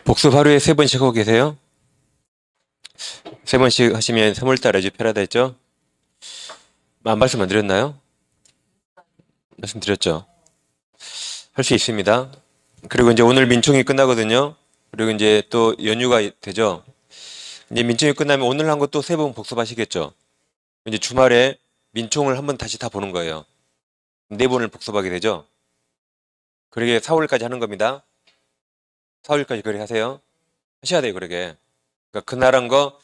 복습 하루에 3번씩 하고 계세요? 3번씩 하시면 3월달 아주 편하다 했죠? 말씀 안 드렸나요? 말씀드렸죠? 할 수 있습니다. 그리고 이제 오늘 민총이 끝나거든요. 그리고 이제 또 연휴가 되죠? 이제 민총이 끝나면 오늘 한 거 또 3번 복습하시겠죠? 이제 주말에 민총을 한번 다시 다 보는 거예요. 4번을 복습하게 되죠? 그러게 4월까지 하는 겁니다. 4월까지 그렇게 하세요. 하셔야 돼요, 그러게. 그러니까 그날 한 거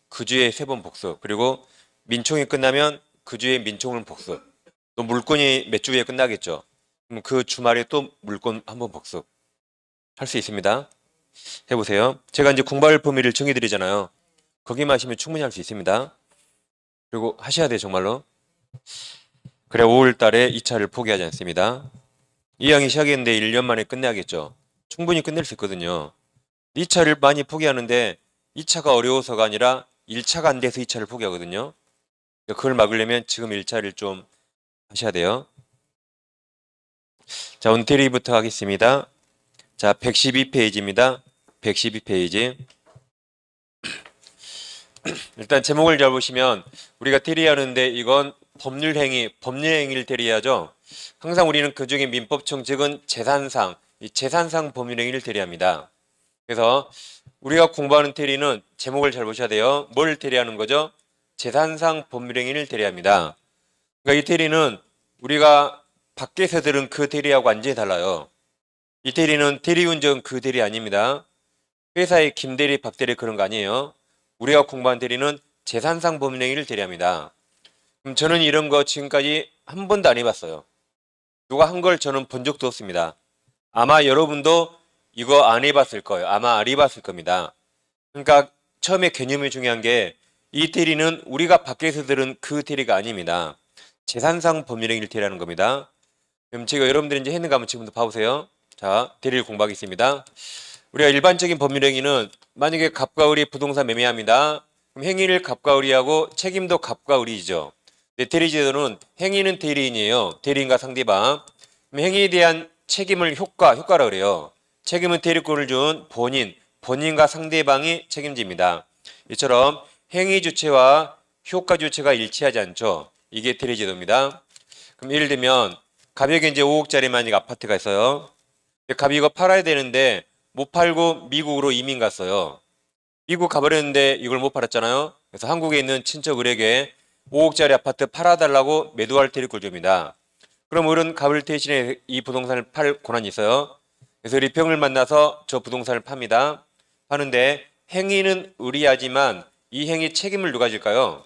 그 주에 3번 복습. 그리고 민총이 끝나면 그 주에 민총을 복습. 또 물권이 몇 주에 끝나겠죠. 그럼 그 주말에 또 물권 한번 복습. 할 수 있습니다. 해보세요. 제가 이제 공부할 범위를 정해드리잖아요. 거기만 하시면 충분히 할 수 있습니다. 그리고 하셔야 돼요, 정말로. 그래, 5월 달에 2차를 포기하지 않습니다. 2학기 시작했는데 1년 만에 끝내야겠죠. 충분히 끝낼 수 있거든요. 2차를 많이 포기하는데 2차가 어려워서가 아니라 1차가 안 돼서 2차를 포기하거든요. 그걸 막으려면 지금 1차를 좀 하셔야 돼요. 자, 온테리부터 하겠습니다. 자, 112페이지입니다. 112페이지. 일단 제목을 잘 보시면 우리가 테리하는데 이건 법률행위를 테리하죠. 항상 우리는 그중에 민법청 즉은 재산상, 이 재산상 법률행위를 테리합니다. 그래서 우리가 공부하는 테리는 제목을 잘 보셔야 돼요. 뭘 테리하는 거죠? 재산상 법률행위를 테리합니다. 그러니까 이 테리는 우리가 밖에서 들은 그 테리하고 완전히 달라요. 이 대리는 대리운전 그 대리 아닙니다. 회사의 김대리, 박대리 그런 거 아니에요. 우리가 공부한 대리는 재산상 법률행위를 대리합니다. 그럼 저는 이런 거 지금까지 한 번도 안 해봤어요. 누가 한 걸 저는 본 적도 없습니다. 아마 여러분도 이거 안 해봤을 거예요. 아마 안 해봤을 겁니다. 그러니까 처음에 개념이 중요한 게 이 대리는 우리가 밖에서 들은 그 대리가 아닙니다. 재산상 법률행위를 대리하는 겁니다. 그럼 제가 여러분들이 이제 했는 거 한번 지금부터 봐보세요. 자, 대리를 공부하겠습니다. 우리가 일반적인 법률행위는 만약에 갑과 을이 부동산 매매합니다. 그럼 행위를 갑과 을이하고 책임도 갑과 을이죠. 근데 대리제도는 행위는 대리인이에요. 대리인과 상대방. 그럼 행위에 대한 책임을 효과라 그래요. 책임은 대리권을 준 본인과 상대방이 책임집니다. 이처럼 행위 주체와 효과 주체가 일치하지 않죠. 이게 대리제도입니다. 그럼 예를 들면 갑에게 이제 5억짜리 만약 아파트가 있어요. 갑이 이거 팔아야 되는데 못 팔고 미국으로 이민 갔어요. 미국 가버렸는데 이걸 못 팔았잖아요. 그래서 한국에 있는 친척 을에게 5억짜리 아파트 팔아달라고 매도할 테리권을 줍니다. 그럼 을은 갑을 대신에 이 부동산을 팔 권한이 있어요. 그래서 리평을 만나서 저 부동산을 팝니다. 파는데 행위는 을이 하지만 이 행위 책임을 누가 질까요?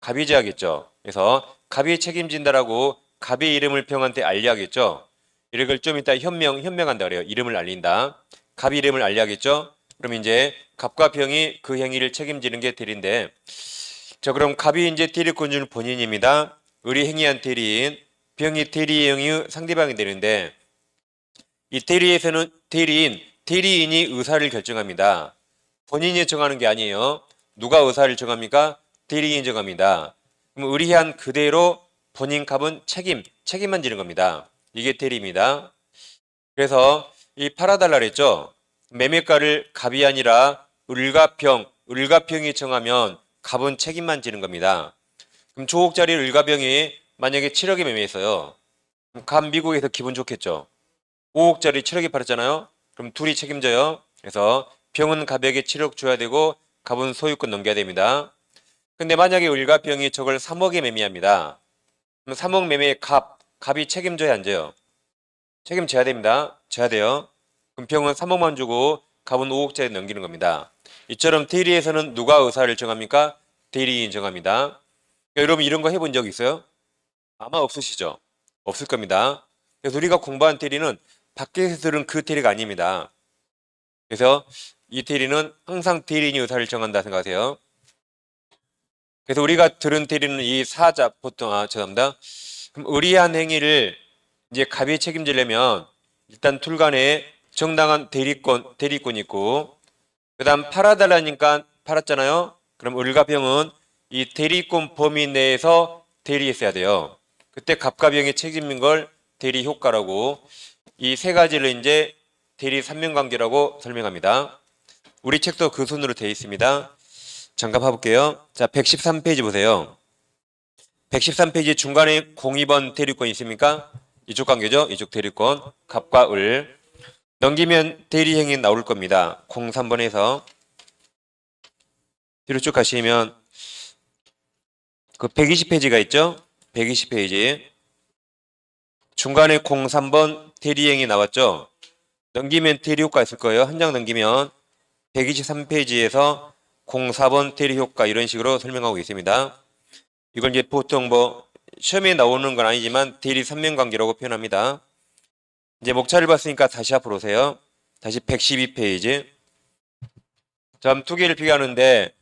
갑이 져야겠죠. 그래서 갑이 책임진다라고 갑의 이름을 평한테 알려야겠죠. 이걸 좀 이따 현명한다 그래요. 이름을 알린다. 갑 이름을 알려야겠죠. 그럼 이제 갑과 병이 그 행위를 책임지는 게 대리인데, 자 그럼 갑이 이제 대리권 줄 본인입니다. 을이 행위한 대리인, 병이 대리의 행위 상대방이 되는데, 이 대리에서는 대리인이 의사를 결정합니다. 본인이 정하는 게 아니에요. 누가 의사를 정합니까? 대리인이 정합니다. 그럼 의리한 그대로 본인 갑은 책임만 지는 겁니다. 이게 대리입니다. 그래서 이 팔아달라 그랬죠. 매매가를 갑이 아니라 을과 병이 정하면 갑은 책임만 지는 겁니다. 그럼 조억짜리 을과 병이 만약에 7억에 매매했어요. 그럼 갑 미국에서 기분 좋겠죠. 5억짜리 7억에 팔았잖아요. 그럼 둘이 책임져요. 그래서 병은 갑에게 7억 줘야 되고 갑은 소유권 넘겨야 됩니다. 근데 만약에 을과 병이 저걸 3억에 매매합니다. 그럼 3억 매매에 갑이 책임져야 안 져요? 책임져야 됩니다. 져야 돼요. 그럼 병은 3억만 주고 갑은 5억짜리 넘기는 겁니다. 이처럼 대리에서는 누가 의사를 정합니까? 대리인이 정합니다. 여러분 이런 거 해본 적 있어요? 아마 없으시죠? 없을 겁니다. 그래서 우리가 공부한 대리는 밖에서 들은 그 대리가 아닙니다. 그래서 이 대리는 항상 대리인이 의사를 정한다 생각하세요. 그래서 우리가 들은 대리는 이 사자 보통 죄송합니다. 그럼 의리한 행위를 이제 갑이 책임지려면 일단 툴간에 정당한 대리권이 있고 그다음 팔아달라니까 팔았잖아요. 그럼 을과 병은 이 대리권 범위 내에서 대리했어야 돼요. 그때 갑과 병이 책임진 걸 대리 효과라고 이 세 가지를 이제 대리 삼면관계라고 설명합니다. 우리 책도 그 순으로 되어 있습니다. 잠깐 봐볼게요. 자, 113페이지 보세요. 113페이지 중간에 02번 대리권 있습니까? 이쪽 관계죠. 이쪽 대리권. 갑과 을. 넘기면 대리행위 나올 겁니다. 03번에서 뒤로 쭉 가시면 그 120페이지가 있죠. 120페이지. 중간에 03번 대리행위 나왔죠. 넘기면 대리효과 있을 거예요. 한 장 넘기면 123페이지에서 04번 대리효과 이런 식으로 설명하고 있습니다. 이걸 이제 보통 뭐 시험에 나오는 건 아니지만 대리 삼면관계라고 표현합니다. 이제 목차를 봤으니까 다시 앞으로 오세요. 다시 112페이지. 점 두 개를 비교하는데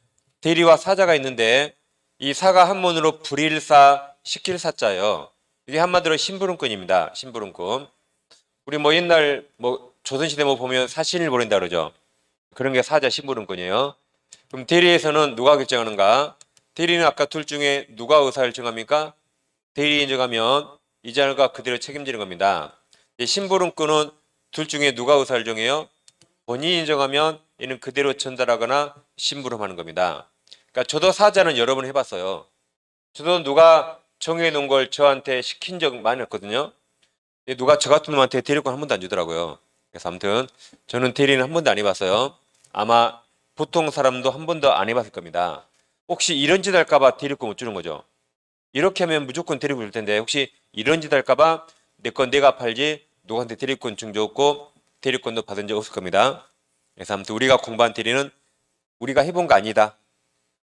대리와 사자가 있는데 이 사가 한문으로 불일사 시킬 사자예요. 이게 한마디로 심부름꾼입니다. 심부름꾼. 우리 뭐 옛날 뭐 조선시대 뭐 보면 사신을 보낸다 그러죠. 그런 게 사자 심부름꾼이에요. 그럼 대리에서는 누가 결정하는가? 대리는 아까 둘 중에 누가 의사를 정합니까? 대리 인정하면 이자가 그대로 책임지는 겁니다. 심부름꾼은 둘 중에 누가 의사를 정해요? 본인이 인정하면 이는 그대로 전달하거나 심부름하는 겁니다. 그러니까 저도 사자는 여러 번 해봤어요. 저도 누가 정해놓은 걸 저한테 시킨 적 많이 없거든요. 누가 저 같은 놈한테 대리권 한 번도 안 주더라고요. 그래서 아무튼 저는 대리는 한 번도 안 해봤어요. 아마 보통 사람도 한 번도 안 해봤을 겁니다. 혹시 이런 짓 할까봐 대리권 못 주는 거죠. 이렇게 하면 무조건 대리권 줄 텐데 혹시 이런 짓 할까봐 내 건 내가 팔지 누구한테 대리권 준 적 없고 대리권도 받은 적 없을 겁니다. 그래서 아무튼 우리가 공부한 대리는 우리가 해본 거 아니다.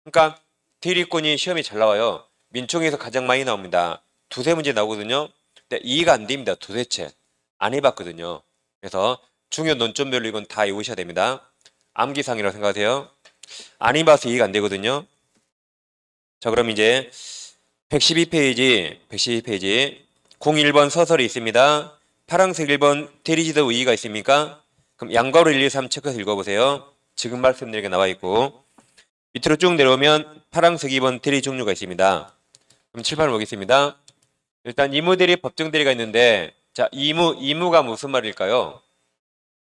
그러니까 대리권이 시험이 잘 나와요. 민총에서 가장 많이 나옵니다. 두세 문제 나오거든요. 근데 이해가 안 됩니다. 도대체 안 해봤거든요. 그래서 중요 논점별로 이건 다 외우셔야 됩니다. 암기상이라고 생각하세요. 안 해봐서 이해가 안 되거든요. 자, 그럼 이제 112페이지 01번 서설이 있습니다. 파란색 1번 대리지도 의의가 있습니까? 그럼 양괄호 1, 2, 3 체크해서 읽어보세요. 지금 말씀드린 게 나와 있고 밑으로 쭉 내려오면 파란색 2번 대리 종류가 있습니다. 그럼 칠판을 보겠습니다. 일단 이무대리 법정대리가 있는데 자, 이무가 무슨 말일까요?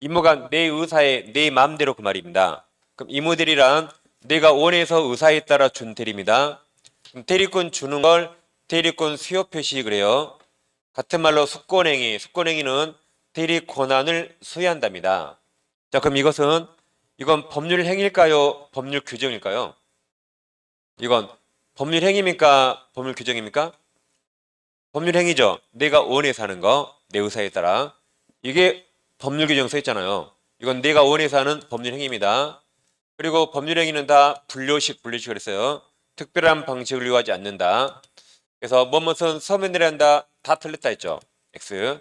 이무가 내 의사에 내 마음대로 그 말입니다. 그럼 이무대리란 내가 원해서 의사에 따라 준 대리입니다. 그럼 대리권 주는 걸 대리권 수요 표시 그래요. 같은 말로 숙권행위는 대리 권한을 수여한답니다. 자, 그럼 이건 법률 행위일까요? 법률 규정일까요? 이건 법률 행위입니까? 법률 규정입니까? 법률 행위죠. 내가 원해서 하는 거, 내 의사에 따라. 이게 법률 규정 써 있잖아요. 이건 내가 원해서 하는 법률 행위입니다. 그리고 법률 행위는 다 분류식 그랬어요. 특별한 방식을 이용하지 않는다. 그래서 뭐뭐선 서면으로 한다. 다 틀렸다 했죠. X.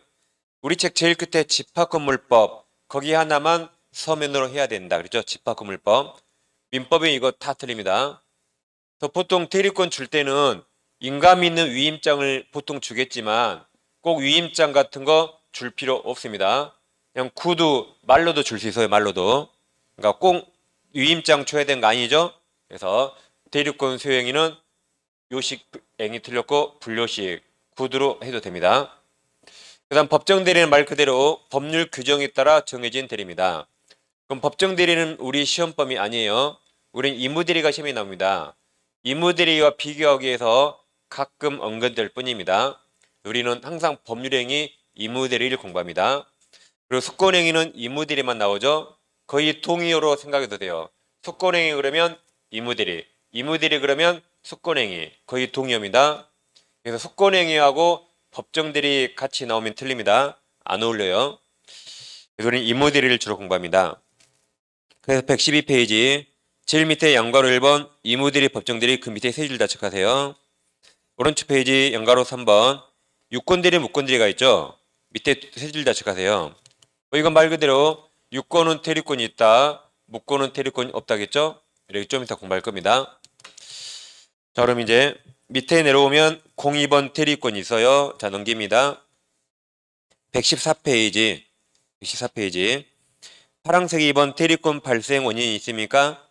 우리 책 제일 끝에 집합건물법. 거기 하나만 서면으로 해야 된다. 그렇죠? 집합건물법. 민법이 이거 다 틀립니다. 그래서 보통 대리권 줄 때는 인감 있는 위임장을 보통 주겠지만 꼭 위임장 같은 거 줄 필요 없습니다. 그냥 구두, 말로도 줄 수 있어요. 말로도. 그러니까 꼭 위임장 줘야 되는 거 아니죠? 그래서 대리권 수행위는 요식행위 틀렸고 분료식 구두로 해도 됩니다. 그 다음 법정 대리는 말 그대로 법률 규정에 따라 정해진 대리입니다. 그럼 법정 대리는 우리 시험범위 아니에요. 우린 이무대리가 시험에 나옵니다. 이무대리와 비교하기 위해서 가끔 언급될 뿐입니다. 우리는 항상 법률행위 이무대리를 공부합니다. 그리고 숙권행위는 이무대리만 나오죠. 거의 동의어로 생각해도 돼요. 숙권행위 그러면 이무대리, 이무대리 그러면 숙권행위 거의 동의어입니다. 그래서 숙권행위하고 법정대리 같이 나오면 틀립니다. 안 어울려요. 그래서 우리는 이무대리를 주로 공부합니다. 그래서 112페이지 제일 밑에 양괄호 1번 이무대리 법정대리 그 밑에 세 줄 다 체크하세요. 오른쪽 페이지 양괄호 3번 유권대리 무권대리가 있죠. 밑에 세 줄 다 체크하세요. 이건 말 그대로 유권은 대리권이 있다. 무권은 대리권이 없다겠죠. 이렇게 좀 이따 공부할 겁니다. 자, 그럼 이제 밑에 내려오면 02번 대리권이 있어요. 자, 넘깁니다. 114페이지 파란색 2번 대리권 발생 원인이 있습니까?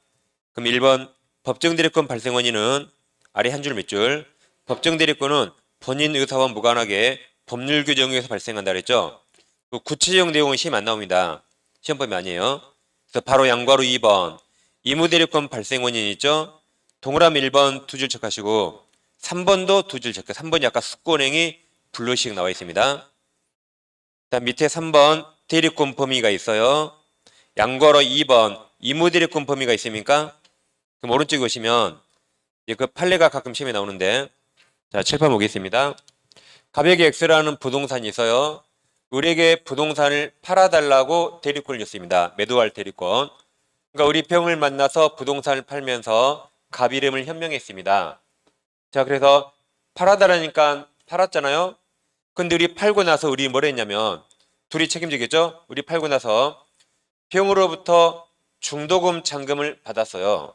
그럼 1번 법정 대리권 발생 원인은 아래 한 줄 몇 줄. 법정 대리권은 본인 의사와 무관하게 법률 규정에 의해서 발생한다 그랬죠. 그 구체적 내용은 시험 안 나옵니다. 시험범위 아니에요. 그래서 바로 양괄호 2번 이무대리권 발생 원인 있죠? 동그라미 1번 두 줄 체크하시고 3번도 두 줄 체크. 3번이 아까 숙고은행이 블루식 나와 있습니다. 그다음 밑에 3번 대리권 범위가 있어요. 양괄호 2번 이무대리권 범위가 있습니까? 그럼 오른쪽에 보시면 그 판례가 가끔 시험에 나오는데 자 칠판 보겠습니다. 갑에게 X라는 부동산이 있어요. 우리에게 부동산을 팔아달라고 대리권을 줬습니다. 매도할 대리권. 그러니까 우리 병을 만나서 부동산을 팔면서 갑 이름을 현명했습니다. 자 그래서 팔아달라니까 팔았잖아요. 근데 우리 팔고 나서 우리 뭘 했냐면 둘이 책임지겠죠? 우리 팔고 나서 병으로부터 중도금 잔금을 받았어요.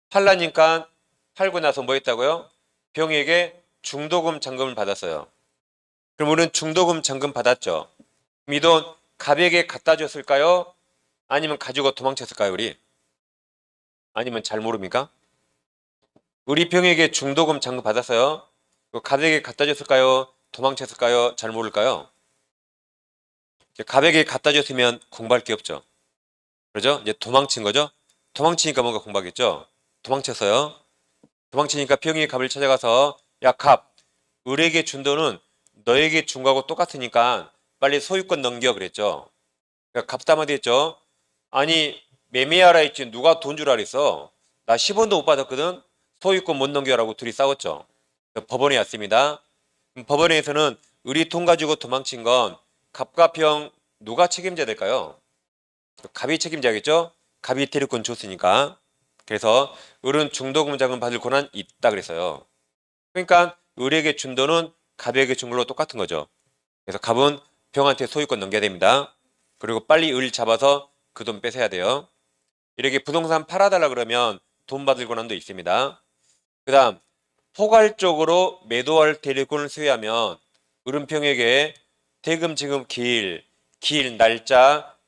팔라니까 팔고 나서 뭐 했다고요? 병에게 중도금 잔금을 받았어요. 그럼 우리는 중도금 잔금 받았죠. 이 돈 갑에게 갖다 줬을까요? 아니면 가지고 도망쳤을까요, 우리? 아니면 잘 모릅니까? 우리 병에게 중도금 잔금 받았어요. 갑에게 갖다 줬을까요? 도망쳤을까요? 잘 모를까요? 갑에게 갖다 줬으면 공부할 게 없죠. 그러죠? 이제 도망친 거죠? 도망치니까 뭔가 공부하겠죠? 도망쳤어요. 도망치니까 병이 갑을 찾아가서 야, 갑, 우리에게 준 돈은 너에게 준 거하고 똑같으니까 빨리 소유권 넘겨 그랬죠. 그러니까 갑담하게 했죠. 아니 매매하라 했지 누가 돈 주라 그랬어. 나 10원도 못 받았거든. 소유권 못 넘겨라고 둘이 싸웠죠. 법원에 왔습니다. 법원에서는 우리 돈 가지고 도망친 건 갑과 병 누가 책임져야 될까요? 갑이 책임져야겠죠. 갑이 대리권 줬으니까. 그래서 을은 중도금 자금 받을 권한 있다 그랬어요. 그러니까 을에게 준 돈은 갑에게 준 걸로 똑같은 거죠. 그래서 갑은 병한테 소유권 넘겨야 됩니다. 그리고 빨리 을 잡아서 그 돈 뺏어야 돼요. 이렇게 부동산 팔아달라 그러면 돈 받을 권한도 있습니다. 그 다음 포괄적으로 매도할 대리권을 소유하면 을은평에게 대금 지금 길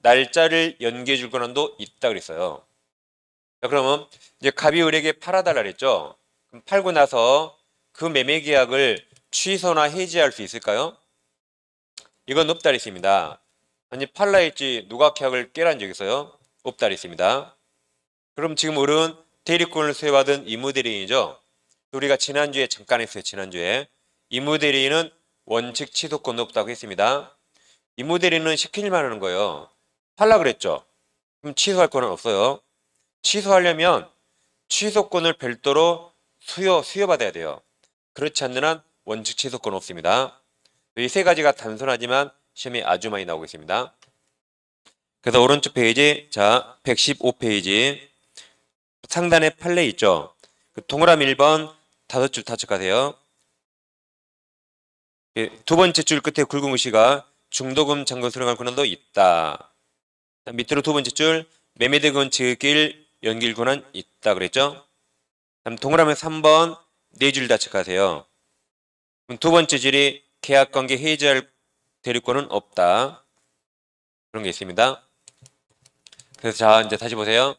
날짜를 연기해 줄 권한도 있다 그랬어요. 자, 그러면 이제 갑이 을에게 팔아달라 그랬죠. 그럼 팔고 나서 그 매매 계약을 취소나 해지할 수 있을까요? 이건 없다 그랬습니다. 아니 팔라 했지 누가 계약을 깨란 적 있어요? 없다 그랬습니다. 그럼 지금 을은 대리권을 소유받은 이무대리인이죠. 우리가 지난주에 잠깐 했어요. 지난주에 이무대리인은 원칙 취소권 없다고 했습니다. 이무대리인은 시키기만 하는 거예요. 팔라 그랬죠. 그럼 취소할 권은 없어요. 취소하려면 취소권을 별도로 수여받아야 돼요. 그렇지 않는 한 원칙 취소권 없습니다. 이 세 가지가 단순하지만 시험에 아주 많이 나오고 있습니다. 그래서 오른쪽 페이지, 자 115페이지 상단에 판례 있죠. 그 동그라미 1번 5줄 타측하세요. 두 번째 줄 끝에 굵은 글씨가 중도금 잔금 수령할 권한도 있다. 밑으로 두 번째 줄 매매대금 지급길 연길 권한 있다 그랬죠. 다음 동그라미 3번 네 줄 다 체크하세요. 두 번째 줄이 계약관계 해지할 대리권은 없다. 그런 게 있습니다. 그래서 자 이제 다시 보세요.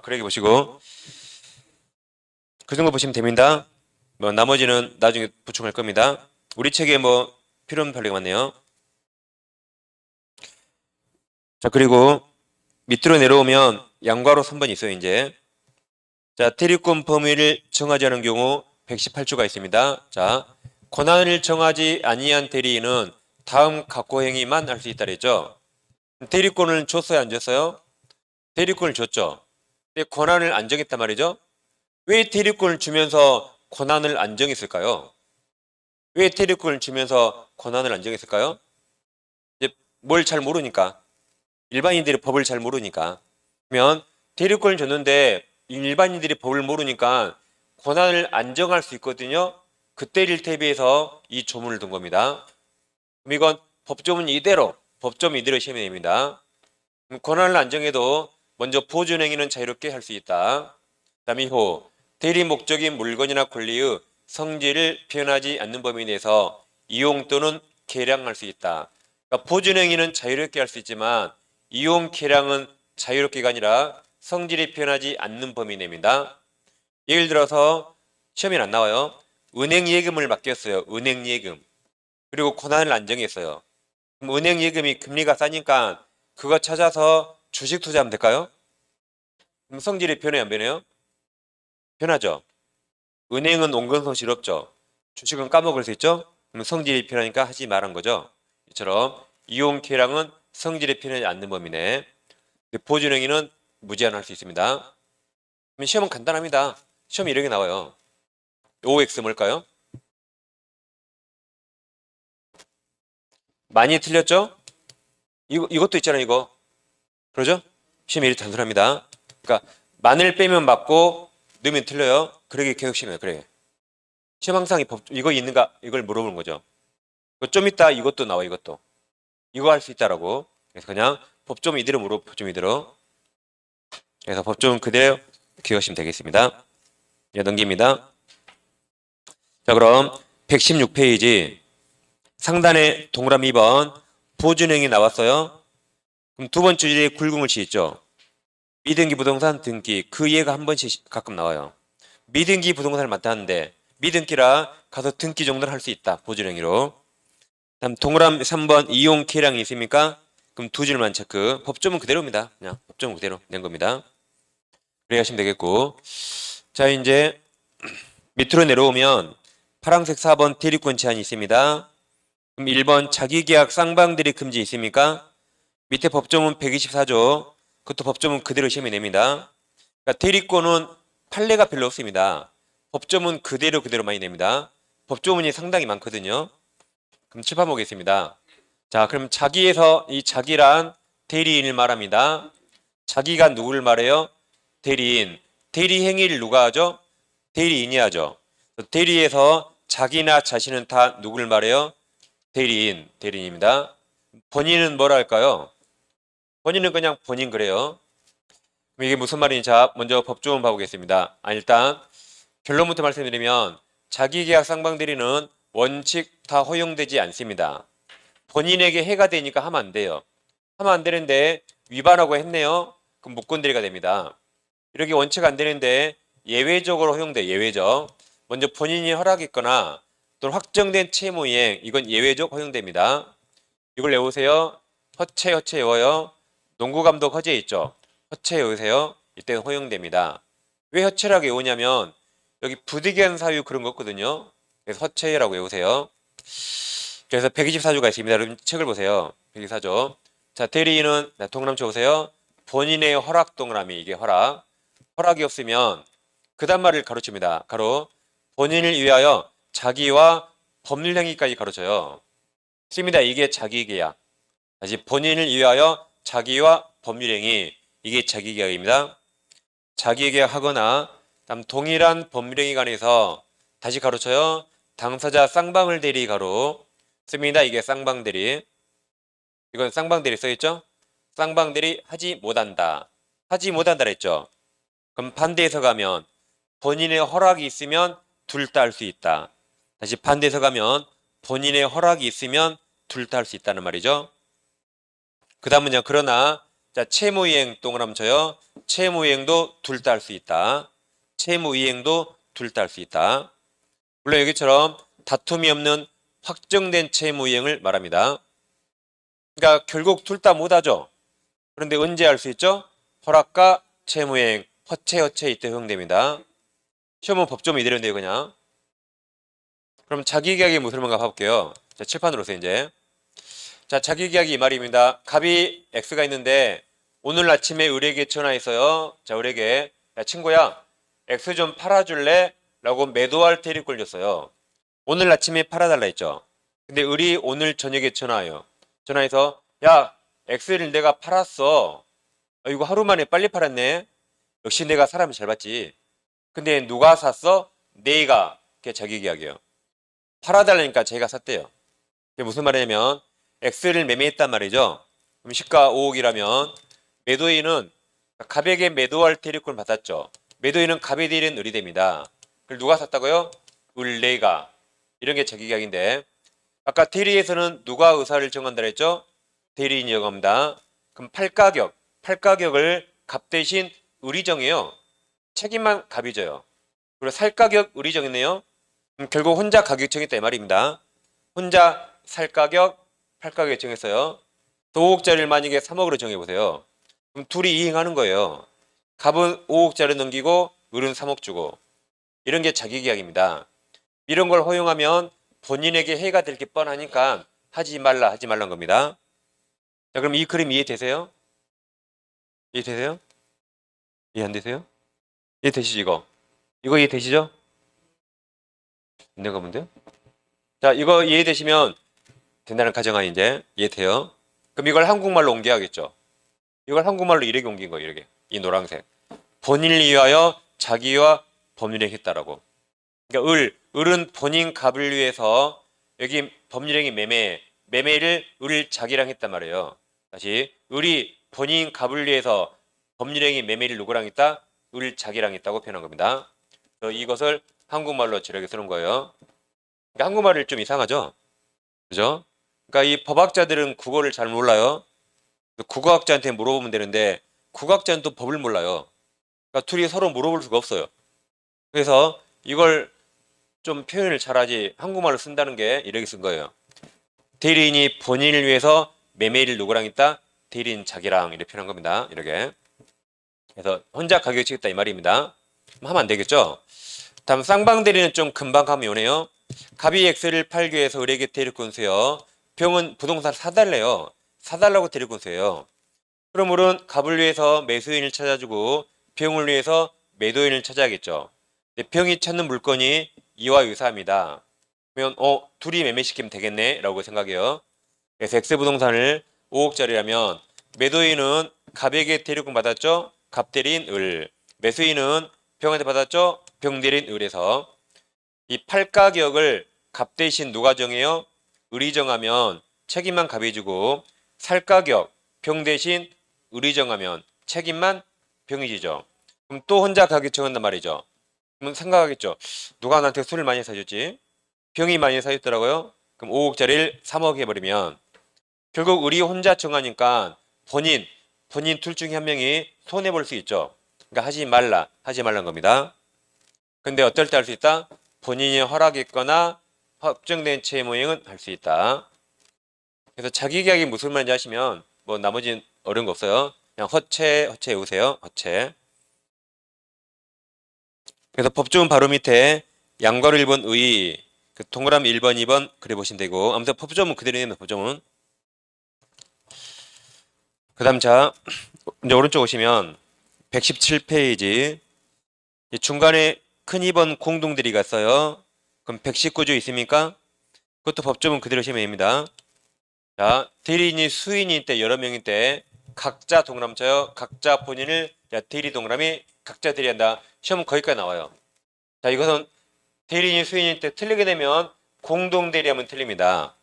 그러기 보시고 그 정도 보시면 됩니다. 뭐 나머지는 나중에 보충할 겁니다. 우리 책에 뭐 필요 없는 판례가 많네요. 자 그리고 밑으로 내려오면 양괄호 3번 있어요 이제. 자 대리권 범위를 정하지 않은 경우 118조가 있습니다. 자 권한을 정하지 아니한 대리인은 다음 각호 행위만 할 수 있다 그랬죠. 대리권을 줬어요 안 줬어요? 대리권을 줬죠. 근데 권한을 안 정했단 말이죠. 왜 대리권을 주면서 권한을 안 정했을까요? 왜 대리권을 주면서 권한을 안 정했을까요? 이제 뭘 잘 모르니까. 일반인들이 법을 잘 모르니까. 그러면 대리권을 줬는데 일반인들이 법을 모르니까 권한을 안 정할 수 있거든요. 그때를 대비해서 이 조문을 둔 겁니다. 그럼 이건 법조문 이대로 시험에 냅니다. 권한을 안 정해도 먼저 보존행위는 자유롭게 할 수 있다. 그다음에 호 대리 목적인 물건이나 권리의 성질을 표현하지 않는 범위에 대해서 이용 또는 계량할 수 있다. 그러니까 보존행위는 자유롭게 할 수 있지만 이용 계량은 자유롭게가 아니라 성질이 표현하지 않는 범위 내입니다. 예를 들어서 시험에 안 나와요. 은행 예금을 맡겼어요. 은행 예금. 그리고 권한을 안 정했어요. 그럼 은행 예금이 금리가 싸니까 그거 찾아서 주식 투자하면 될까요? 그럼 성질이 변해요, 안 변해요? 변하죠. 은행은 온건손실 없죠. 주식은 까먹을 수 있죠. 그럼 성질이 변하니까 하지 말한 거죠. 이처럼 이용계량은 성질이 변하지 않는 범위네. 보존행위는 무제한할 수 있습니다. 그럼 시험은 간단합니다. 시험이 이렇게 나와요. OX 뭘까요? 많이 틀렸죠? 이것도 있잖아요, 이거. 그러죠? 시험이 이렇게 단순합니다. 그러니까 만을 빼면 맞고 넣으면 틀려요. 그러게 개혁시험이에요. 그래. 시험 항상 이거 있는가 이걸 물어보는 거죠. 좀 이따 이것도 나와 이것도. 이거 할 수 있다라고. 그래서 그냥 법좀 이대로 물어 법좀 이대로. 그래서 법좀 그대로 기억하시면 되겠습니다. 예, 넘깁니다. 자, 그럼 116페이지 상단에 동그라미 2번 보존행위 나왔어요. 그럼 두 번째 줄에 굵음글씨 있죠. 미등기 부동산 등기 그 예가 한 번씩 가끔 나와요. 미등기 부동산을 맡았는데 미등기라 가서 등기 정도는 할 수 있다. 보존행위로. 다음 동그라미 3번 이용 계량이 있습니까? 그럼 두 줄만 체크. 법조문 그대로입니다. 그냥 법조문 그대로 낸 겁니다. 그래 하시면 되겠고. 자, 이제 밑으로 내려오면 파란색 4번 대리권 제한이 있습니다. 그럼 1번 자기계약 쌍방대리 금지 있습니까? 밑에 법조문 124조. 그것도 법조문 그대로 시험에 냅니다. 그러니까 대리권은 판례가 별로 없습니다. 법조문 그대로 많이 냅니다. 법조문이 상당히 많거든요. 그럼 칠판 보겠습니다. 자, 그럼 자기에서 이 자기란 대리인을 말합니다. 자기가 누구를 말해요? 대리인. 대리 행위를 누가 하죠? 대리인이 하죠. 대리에서 자기나 자신은 다 누구를 말해요? 대리인, 대리인입니다. 본인은 뭐라 할까요? 본인은 그냥 본인 그래요. 그럼 이게 무슨 말인지 자, 먼저 법조문 봐보겠습니다. 일단 결론부터 말씀드리면 자기계약 쌍방대리는 원칙 다 허용되지 않습니다. 본인에게 해가 되니까 하면 안 돼요. 하면 안 되는데 위반하고 했네요. 그럼 무권대리가 됩니다. 이렇게 원칙 안 되는데 예외적으로 허용돼. 예외적. 먼저 본인이 허락했거나 또는 확정된 채무이행 이건 예외적 허용됩니다. 이걸 외우세요. 허체 외워요. 농구감독 허재 있죠. 허체 외우세요. 이때는 허용됩니다. 왜 허체라고 외우냐면 여기 부득이한 사유 그런 거거든요. 그래서 허체라고 외우세요. 그래서 124조가 있습니다. 여러분 책을 보세요. 124조. 자, 대리인은 동그라미 보세요. 본인의 허락 동그라미 이게 허락. 허락이 없으면 그 다음 말을 가로칩니다. 가로. 본인을 위하여 자기와 법률 행위까지 가로쳐요. 씁니다. 이게 자기계약. 다시 본인을 위하여 자기와 법률 행위. 이게 자기계약입니다. 자기계약하거나 다음 동일한 법률 행위 간에서 다시 가로쳐요. 당사자 쌍방을 대리 가로 씁니다. 이게 쌍방대리. 이건 쌍방대리 써있죠? 쌍방대리 하지 못한다. 하지 못한다 했죠? 그럼 반대해서 가면 본인의 허락이 있으면 둘 다 할 수 있다. 다시 반대해서 가면 본인의 허락이 있으면 둘 다 할 수 있다는 말이죠. 그 다음은요. 그러나 자 채무이행 동그라미 쳐요. 채무이행도 둘 다 할 수 있다. 채무이행도 둘 다 할 수 있다. 물론 여기처럼 다툼이 없는 확정된 채무이행을 말합니다. 그러니까 결국 둘 다 못하죠. 그런데 언제 할 수 있죠? 허락과 채무이행, 허체 이때 허용됩니다. 시험은 법조문 이대로인데요 그냥. 그럼 자기계약이 무슨 말인가 봐볼게요. 자, 칠판으로서 이제. 자, 자기계약이 이 말입니다. 갑이 X가 있는데 오늘 아침에 을에게 전화했어요. 자, 을에게 야 친구야 X 좀 팔아줄래? 라고 매도할 테리권 줬어요. 오늘 아침에 팔아달라 했죠. 근데 을이 오늘 저녁에 전화해요. 전화해서 야 X를 내가 팔았어. 이거 하루 만에 빨리 팔았네. 역시 내가 사람을 잘 봤지. 근데 누가 샀어? 내가. 그게 자기계약이에요. 팔아달라니까 제가 샀대요. 그게 무슨 말이냐면 X를 매매했단 말이죠. 그럼 시가 5억이라면 매도인은 갑에게 매도할 대리권을 받았죠. 매도인은 갑의 대리인 을이 됩니다. 그걸 누가 샀다고요? 을 내가. 이런 게 자기계약인데 아까 대리에서는 누가 의사를 정한다 했죠? 대리인이 정합니다. 그럼 팔가격을 갑 대신 을이 정해요. 책임만 갑이 져요. 그리고 살 가격 을이 정했네요. 결국 혼자 가격 정했다 이 말입니다. 혼자 살 가격, 팔 가격 정했어요. 5억짜리를 만약에 3억으로 정해보세요. 그럼 둘이 이행하는 거예요. 갑은 5억짜리 넘기고 을은 3억 주고. 이런 게 자기계약입니다. 이런 걸 허용하면 본인에게 해가 될 게 뻔하니까 하지 말라는 겁니다. 자, 그럼 이 그림 이해되세요? 이해되세요? 이해 안 되세요? 이해되시죠, 이거? 이거 이해되시죠? 내가 뭔데요? 자, 이거 이해되시면 된다는 가정하에 이제 이해돼요. 그럼 이걸 한국말로 옮겨야겠죠. 이걸 한국말로 이렇게 옮긴 거예요, 이렇게. 이 노란색. 본인을 위하여 자기와 법률행위 했다라고. 그러니까 을은 본인 갑을 위해서 여기 법률행위 매매를 을 자기랑 했단 말이에요. 다시 을이 본인 갑을 위해서 법률행위 매매를 누구랑 했다? 을 자기랑 했다고 표현한 겁니다. 그래서 이것을 한국말로 저렇게 쓰는 거예요. 그러니까 한국말이 좀 이상하죠? 그죠? 그러니까 이 법학자들은 국어를 잘 몰라요. 국어학자한테 물어보면 되는데 국어학자는 또 법을 몰라요. 그러니까 둘이 서로 물어볼 수가 없어요. 그래서 이걸 좀 표현을 잘하지 한국말로 쓴다는 게 이렇게 쓴 거예요. 대리인이 본인을 위해서 매매를 누구랑 했다? 대리인 자기랑 이렇게 표현한 겁니다. 이렇게. 그래서 혼자 가격 치겠다 이 말입니다. 하면 안 되겠죠? 다음 쌍방대리는 좀 금방 하면 오네요. 갑이 X를 팔기 위해서 을에게 데리고 온세요. 병은 부동산 사달래요. 사달라고 데리고 온세요. 그럼 을은 갑을 위해서 매수인을 찾아주고 병을 위해서 매도인을 찾아야겠죠. 병이 찾는 물건이 이와 유사합니다. 그러면 둘이 매매시키면 되겠네 라고 생각해요. 그래서 X부동산을 5억짜리라면 매도인은 갑에게 데리고 받았죠. 갑 대리인 을. 매수인은 병한테 받았죠. 병 대리인 을에서 이 팔가격을 갑 대신 누가 정해요? 을이 정하면 책임만 갑이 지고 살가격 병 대신 을이 정하면 책임만 병이 지죠. 그럼 또 혼자 가격 정한단 말이죠. 그럼 생각하겠죠. 누가 나한테 술을 많이 사줬지? 병이 많이 사줬더라고요. 그럼 5억짜리를 3억 해버리면 결국 을이 혼자 정하니까 본인 둘 중에 한 명이 손해볼 수 있죠. 그러니까 하지 말란 겁니다. 근데 어떨 때 할 수 있다? 본인이 허락했거나 확정된 채무행은 할 수 있다. 그래서 자기계약이 무슨 말인지 아시면 뭐 나머지는 어려운 거 없어요. 그냥 허체 외우세요. 허체. 그래서 법조문 바로 밑에 양괄호 1번 의, 그 동그라미 1번, 2번 그려보시면 되고 아무튼 법조문 그대로 있는 법조문. 그 다음 자 이제 오른쪽 오시면 117페이지 중간에 큰 2번 공동대리가 있어요. 그럼 119조 있습니까? 그것도 법조문 그대로 시면 됩니다. 자, 대리인이 수인일 때 여러 명일 때 각자 동그라미 쳐요. 각자 본인을 대리 동그라미 각자 대리한다. 시험 거기까지 나와요. 자, 이것은 대리인이 수인일 때 틀리게 되면 공동 대리하면 틀립니다.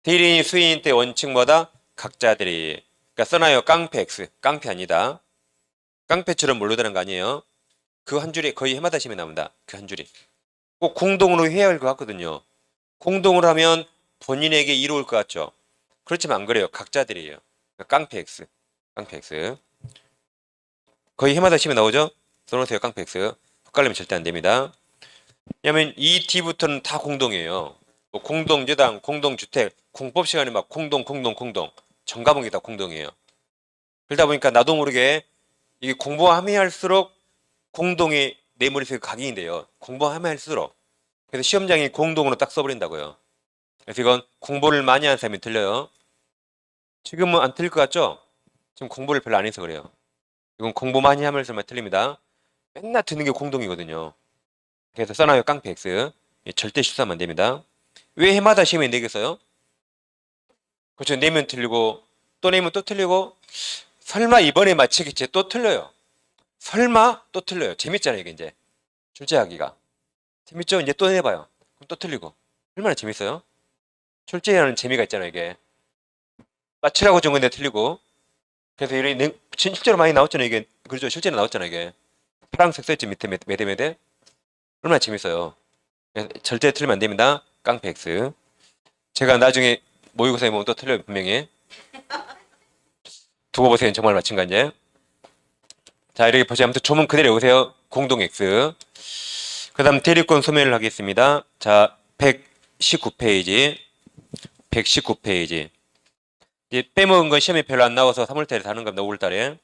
대리인이 수인일 때 원칙 뭐다? 각자 대리. 그러니까 써놔요. 깡패 X. 깡패 아니다. 깡패처럼 몰려드는 거 아니에요. 그 한 줄이 거의 해마다 시험에 나옵니다. 그 한 줄이. 꼭 공동으로 해야 할 것 같거든요. 공동으로 하면 본인에게 이로울 것 같죠. 그렇지만 안 그래요. 각자들이에요. 그러니까 깡패 X. 깡패 X. 거의 해마다 시험에 나오죠? 써놓으세요. 깡패 X. 헷갈리면 절대 안 됩니다. 왜냐면 이 D부터는 다 공동이에요. 뭐 공동재단, 공동주택, 공법 시간에 막 공동. 전 과목이 다 공동이에요. 그러다 보니까 나도 모르게 이게 공부하면 할수록 공동이 내 머릿속에 각인돼요. 공부하면 할수록. 그래서 시험장이 공동으로 딱 써버린다고요. 그래서 이건 공부를 많이 하는 사람이 틀려요. 지금은 안 틀릴 것 같죠? 지금 공부를 별로 안 해서 그래요. 이건 공부 많이 하면서만 틀립니다. 맨날 듣는 게 공동이거든요. 그래서 써놔요. 깡패 X. 절대 실수하면 안 됩니다. 왜 해마다 시험에 내겠어요? 그렇죠. 내면 틀리고 또 내면 또 틀리고 설마 이번에 맞히겠지 또 틀려요. 설마 또 틀려요. 재밌잖아요. 이게 이제 출제하기가. 재밌죠? 이제 또 해봐요. 그럼 또 틀리고. 얼마나 재밌어요? 출제하는 재미가 있잖아요. 이게. 맞추라고 준 건데 틀리고. 그래서 이런 실제로 많이 나왔잖아요. 이게. 그렇죠. 실제로 나왔잖아요. 이게. 파란색 써있지 밑에 매대매대. 얼마나 재밌어요. 절대 틀리면 안 됩니다. 깡패 X. 제가 나중에 모의고사에 보면 또 틀려요. 분명히. 두고 보세요. 정말 맞힌 건지. 자, 이렇게 보시면 아무튼 조문 그대로 오세요. 공동 X. 그 다음 대리권 소멸을 하겠습니다. 자, 119페이지. 119페이지. 이제 빼먹은 건 시험에 별로 안 나와서 3월달에 하는 겁니다. 5월달에.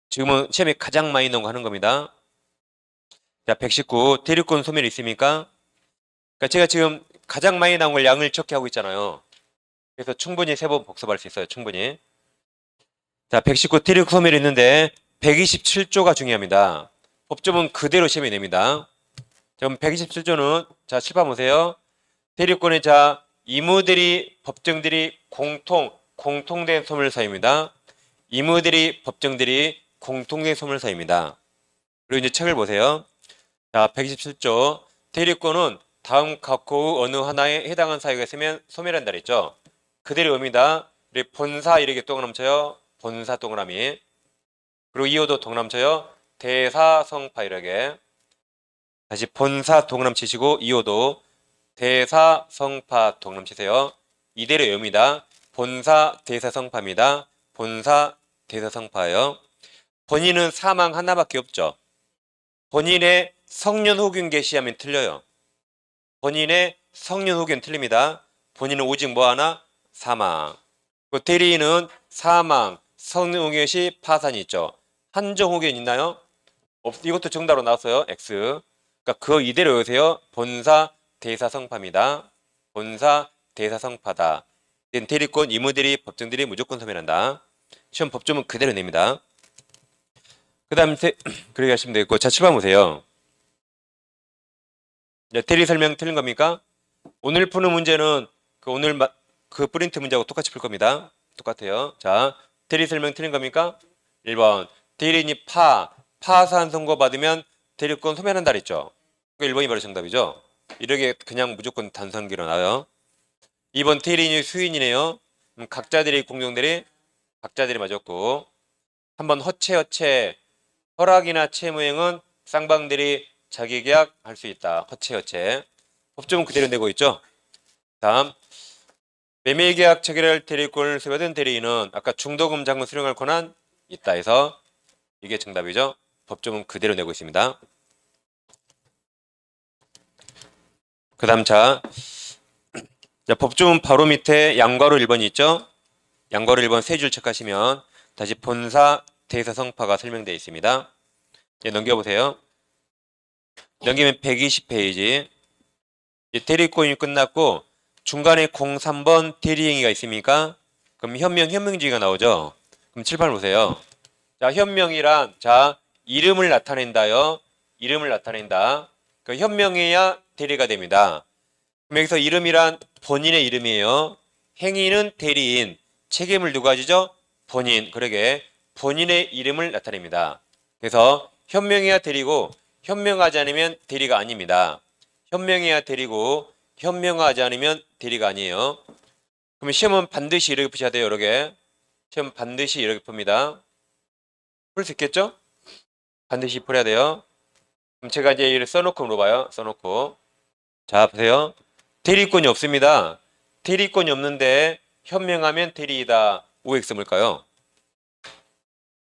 지금은 시험에 가장 많이 나온 거 하는 겁니다. 자, 119. 대륙권 소멸이 있습니까? 그러니까 제가 지금 가장 많이 나온 걸 양을 적게 하고 있잖아요. 그래서 충분히 3번 복습할 수 있어요. 충분히. 자, 119 대륙 소멸이 있는데 127조가 중요합니다. 법조문 그대로 시험에 냅니다. 그럼 127조는 자, 칠판 보세요. 대륙권의 자, 이무들이 법정들이 공통된 소멸사입니다. 이무들이 법정들이 공통된 소멸사입니다. 그리고 이제 책을 보세요. 자, 127조 대륙권은 다음 각호 어느 하나에 해당한 사유가 있으면 소멸한다 그랬죠. 그대로 의미다. 그리고 본사 이렇게 동그라미쳐요. 본사 동그라미. 그리고 이호도 동그라미쳐요. 대사성파 이렇게. 다시 본사 동그라미 치시고 이호도 대사성파 동그라미 치세요. 이대로 의미다. 본사 대사성파입니다. 본사 대사성파예요. 본인은 사망 하나밖에 없죠. 본인의 성년 후견 개시하면 틀려요. 본인의 성년 후견 틀립니다. 본인은 오직 뭐 하나? 사망. 그 대리인은 사망, 성년 후견 시 파산이 있죠. 한정 후견 있나요? 이것도 정답으로 나왔어요. X. 그러니까 그 이대로 외우세요. 본사 대사성파입니다. 본사 대사성파다. 대리권 이무들이 법정들이 무조건 소멸한다. 시험 법조문 그대로 냅니다. 그 다음 그렇게 하시면 되겠고 자 7번 보세요. 대리 설명 틀린 겁니까? 오늘 푸는 문제는 그 프린트 문제하고 똑같이 풀 겁니다. 똑같아요. 자 대리 설명 틀린 겁니까? 1번 대리인이 파산 선고 받으면 대리권 소멸한다 그랬죠. 1번이 바로 정답이죠. 이렇게 그냥 무조건 단성기로 나와요. 2번 대리인이 수인이네요. 각자들이 공정들이 각자들이 맞았고 3번 허체 허락이나 채무행은 쌍방들이 자기계약 할 수 있다. 허체 법조문 그대로 내고 있죠. 다음 매매계약 체결할 대리권을 소유받은 대리인은 아까 중도금 잔금 수령할 권한 있다 해서 이게 정답이죠. 법조문 그대로 내고 있습니다. 그 다음 자 법조문 바로 밑에 양괄호 1번이 있죠. 양괄호 1번 세 줄 체크하시면 다시 본사 대사성파가 설명되어 있습니다. 넘겨보세요. 넘기면 120페이지. 대리권이 끝났고 중간에 03번 대리행위가 있습니까? 그럼 현명주의가 나오죠. 그럼 칠판 보세요. 자, 현명이란 자 이름을 나타낸다요. 이름을 나타낸다. 그 현명해야 대리가 됩니다. 그럼 여기서 이름이란 본인의 이름이에요. 행위는 대리인. 책임을 누가 지죠? 본인. 그러게 본인의 이름을 나타냅니다. 그래서 현명해야 대리고 현명하지 않으면 대리가 아닙니다. 현명해야 대리고 현명하지 않으면 대리가 아니에요. 그러면 시험은 반드시 이렇게 푸셔야 돼요. 여러 개. 시험 반드시 이렇게 풉니다. 풀 수 있겠죠? 반드시 풀어야 돼요. 그럼 제가 이제 이를 써놓고 물어봐요. 써놓고. 자, 보세요. 대리권이 없습니다. 대리권이 없는데 현명하면 대리이다. OX 뭘까요?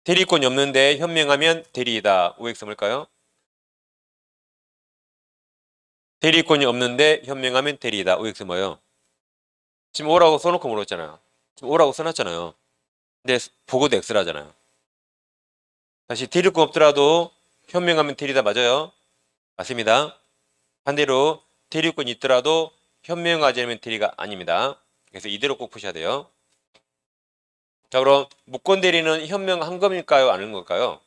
대리권이 없는데 현명하면 대리이다. OX 뭘까요? 대리권이 없는데 현명하면 대리이다. OX 뭐예요? 지금 O라고 써놓고 물었잖아요. 지금 O라고 써놨잖아요. 근데 보고도 X라잖아요. 다시 대리권 없더라도 현명하면 대리다 맞아요? 맞습니다. 반대로 대리권이 있더라도 현명하지 않으면 대리가 아닙니다. 그래서 이대로 꼭 푸셔야 돼요. 자, 그럼 무권 대리는 현명한 겁니까요? 아닌 걸까요?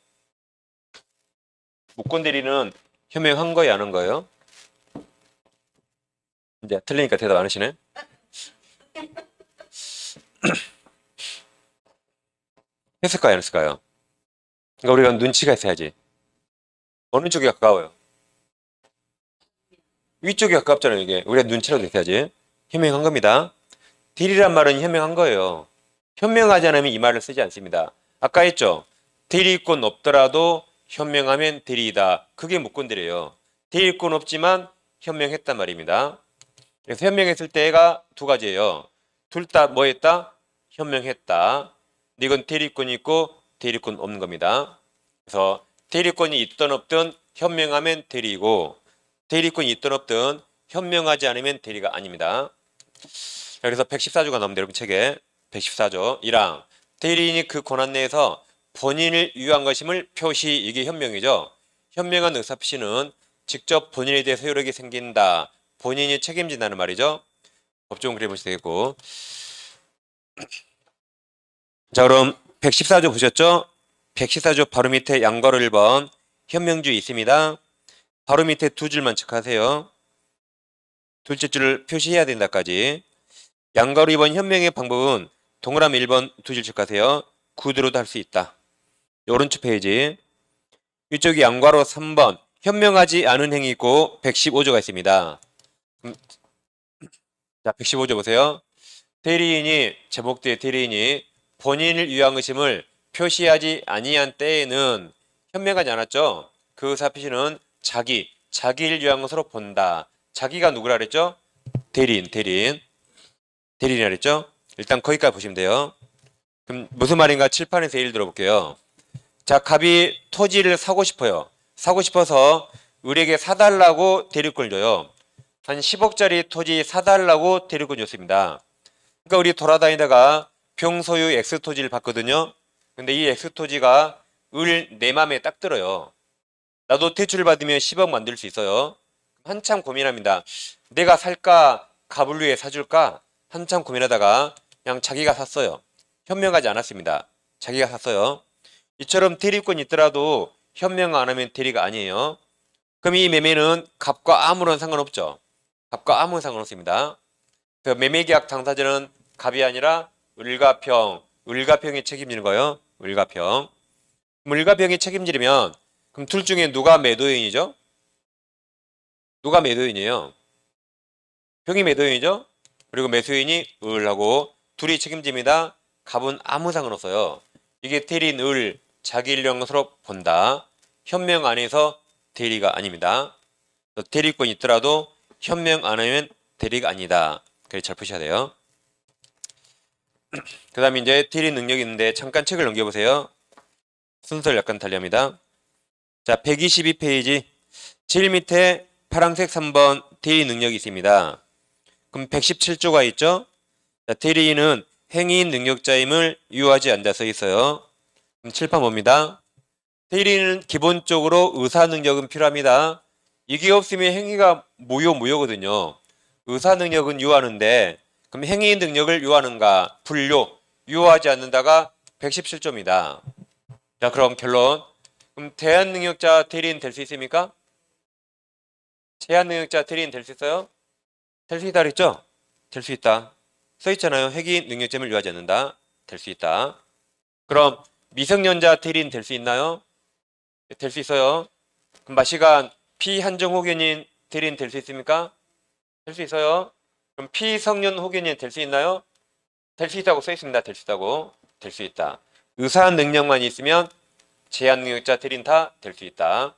무권 대리는 현명한 거예요? 아닌 거예요? 이제 틀리니까 대답 안 하시네. 했을까요? 안 했을까요? 그러니까 우리가 눈치가 있어야지. 어느 쪽이 가까워요? 위쪽이 가깝잖아요. 이게 우리가 눈치라도 있어야지. 현명한 겁니다. 대리란 말은 현명한 거예요. 현명하지 않으면 이 말을 쓰지 않습니다. 아까 했죠. 대리권 없더라도 현명하면 대리이다. 그게 무권대리예요. 대리권 없지만 현명했단 말입니다. 그래서 현명했을 때가 두 가지예요. 둘 다 뭐 했다? 현명했다. 근데 이건 대리권이 있고 대리권 없는 겁니다. 그래서 대리권이 있든 없든 현명하면 대리이고 대리권이 있든 없든 현명하지 않으면 대리가 아닙니다. 그래서 114조가 나옵니다. 여러분 책에. 114조 1항 대리인이 그 권한 내에서 본인을 유효한 것임을 표시 이게 현명이죠. 현명한 의사표시는 직접 본인에 대해서 효력이 생긴다. 본인이 책임진다는 말이죠. 법조문 그려보시면 되겠고. 자 그럼 114조 보셨죠? 114조 바로 밑에 양괄호 1번 현명주의 있습니다. 바로 밑에 두 줄만 체크하세요. 둘째 줄을 표시해야 된다까지. 양괄호 2번 현명의 방법은 동그라미 1번 두 줄 체크하세요. 구두로도 할 수 있다. 오른쪽 페이지. 이쪽이 양괄호 3번 현명하지 않은 행위 있고 115조가 있습니다. 자 115조 보세요. 대리인이 제목대 대리인이 본인을 위한 의심을 표시하지 아니한 때에는 현명하지 않았죠. 그 의사표시는 자기를 위한 것으로 본다. 자기가 누구라 그랬죠? 대리인이라 그랬죠? 일단 거기까지 보시면 돼요. 그럼 무슨 말인가 칠판에서 예를 들어볼게요. 자, 갑이 토지를 사고 싶어요. 사고 싶어서 을에게 사달라고 대리권을 줘요. 한 10억짜리 토지 사달라고 대리권 줬습니다. 그러니까 우리 돌아다니다가 평소유 X토지를 봤거든요. 근데 이 X토지가 내 맘에 딱 들어요. 나도 대출을 받으면 10억 만들 수 있어요. 한참 고민합니다. 내가 살까? 갑을 위해 사줄까? 한참 고민하다가 그냥 자기가 샀어요. 현명하지 않았습니다. 자기가 샀어요. 이처럼 대리권이 있더라도 현명 안 하면 대리가 아니에요. 그럼 이 매매는 갑과 아무런 상관없죠. 갑과 아무 상관없습니다. 그 매매계약 당사자는 갑이 아니라 을과평이 책임지는 거예요. 을과평. 그럼 을과평이 책임지려면 그럼 둘 중에 누가 매도인이죠? 누가 매도인이에요? 평이 매도인이죠? 그리고 매수인이 을하고 둘이 책임집니다. 갑은 아무 상관없어요. 이게 대리인 을 자기를 위한 것으로 본다. 현명 안에서 대리가 아닙니다. 대리권이 있더라도 현명 안 하면 대리가 아니다. 그래 잘 푸셔야 돼요. 그 다음에 이제 대리 능력이 있는데 잠깐 책을 넘겨보세요. 순서를 약간 달리합니다. 자 122페이지 제일 밑에 파란색 3번 대리 능력이 있습니다. 그럼 117조가 있죠. 자, 대리인은 행위인 능력자임을 유효하지 않다 써 있어요. 그럼 칠판 봅니다. 대리인은 기본적으로 의사 능력은 필요합니다. 이게 없으면 행위가 무효거든요. 의사 능력은 유효하는데 그럼 행위인 능력을 유효하는가? 유효하지 않는다가 117조입니다. 자 그럼 결론. 그럼 제한 능력자 대리인 될 수 있습니까? 제한 능력자 대리인 될 수 있어요? 될 수 있다 그랬죠? 될 수 있다. 써 있잖아요. 행위인 능력점을 유효하지 않는다. 될 수 있다. 그럼 미성년자 대리인 될 수 있나요? 될 수 있어요. 그럼 마시간 피한정 호견인 대리인 될 수 있습니까? 될 수 있어요. 그럼 피성년 호견인 될 수 있나요? 될 수 있다고 써 있습니다. 될 수 있다고. 될 수 있다. 의사 능력만 있으면 제한 능력자 대리인 다 될 수 있다.